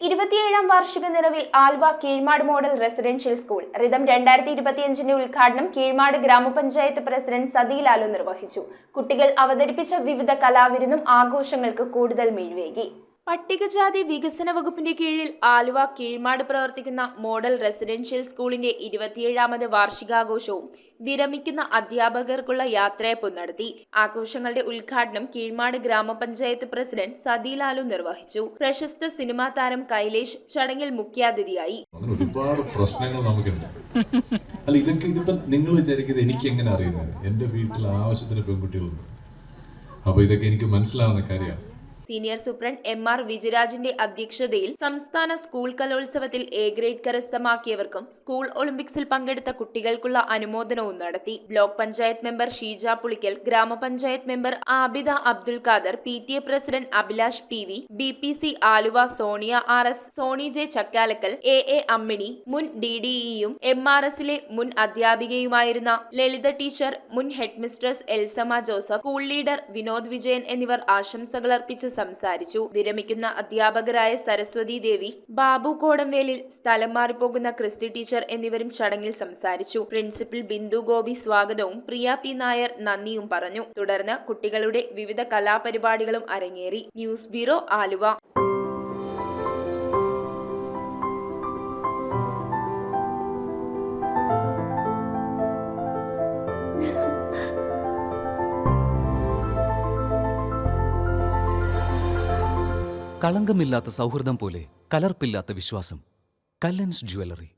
27ാം വാർഷിക നിറവിൽ Aluva Keezhmad model residential school rhythm 2025ന്റെ ഉദ്ഘാടനം കീഴ്മാട് ഗ്രാമപഞ്ചായത്ത് പ്രസിഡന്റ് സതി ലാലു നിർവഹിച്ചു. കുട്ടികൾ അവതരിപ്പിച്ച വിവിധ കലാവിരുന്നും ആഘോഷങ്ങൾക്ക് കൂടുതൽ മിഴിവേകി. പട്ടികജാതി വികസന വകുപ്പിന്റെ കീഴിൽ ആലുവ കീഴ്മാട് പ്രവർത്തിക്കുന്ന മോഡൽ റെസിഡൻഷ്യൽ സ്കൂളിന്റെ 27ാമത് വാർഷികാഘോഷവും വിരമിക്കുന്ന അധ്യാപകർക്കുള്ള യാത്രയപ്പും നടത്തി. ആഘോഷങ്ങളുടെ ഉദ്ഘാടനം കീഴ്മാട് ഗ്രാമപഞ്ചായത്ത് പ്രസിഡന്റ് സതി ലാലു നിർവഹിച്ചു. പ്രശസ്ത സിനിമാ താരം കൈലേഷ് ചടങ്ങിൽ മുഖ്യാതിഥിയായി. ഒരുപാട് പ്രശ്നങ്ങൾ നമുക്കുണ്ട്. അല്ല, ഇതിപ്പം നിങ്ങൾ വിചാരിക്കുന്നത് എനിക്ക് എങ്ങനെ അറിയുന്നത്? എന്റെ വീട്ടിൽ ആവശ്യത്തിന് പെൺകുട്ടികളുണ്ട്. അപ്പൊ ഇതൊക്കെ എനിക്ക് മനസ്സിലാവുന്ന കാര്യമാണ്. സീനിയർ സൂപ്രണ്ട് MR വിജയരാജിന്റെ അധ്യക്ഷതയിൽ സംസ്ഥാന സ്കൂൾ കലോത്സവത്തിൽ A ഗ്രേഡ് കരസ്ഥമാക്കിയവർക്കും സ്കൂൾ ഒളിമ്പിക്സിൽ പങ്കെടുത്ത കുട്ടികൾക്കുള്ള അനുമോദനവും നടത്തി. ബ്ലോക്ക് പഞ്ചായത്ത് മെമ്പർ ഷീജ പുളിക്കൽ, ഗ്രാമപഞ്ചായത്ത് member Abida Abdul Khader, PTA president Abhilash PV, BPC Aluva Sonia RS, Soni J Chakkalakkal, AA Ammini, മുൻ DDEയും MRSലെ മുൻ അധ്യാപികയുമായിരുന്ന ലളിത ടീച്ചർ, മുൻ headmistress Elsamma Joseph, school leader Vinod Vijayan എന്നിവർ ആശംസകൾ അർപ്പിച്ച് സംസാരിച്ചു. വിരമിക്കുന്ന അധ്യാപകരായ സരസ്വതി ദേവി, ബാബു കോടംവേലിൽ, സ്ഥലം മാറിപ്പോകുന്ന ക്രിസ്റ്റി ടീച്ചർ എന്നിവരും ചടങ്ങിൽ സംസാരിച്ചു. പ്രിൻസിപ്പൽ ബിന്ദു ഗോപി സ്വാഗതവും പ്രിയ P നായർ നന്ദിയും പറഞ്ഞു. തുടർന്ന് കുട്ടികളുടെ വിവിധ കലാപരിപാടികളും അരങ്ങേറി. News bureau Aluva. കളങ്കമില്ലാത്ത സൗഹൃദം പോലെ കലർപ്പില്ലാത്ത വിശ്വാസം. കല്ലൻസ് ജ്വല്ലറി.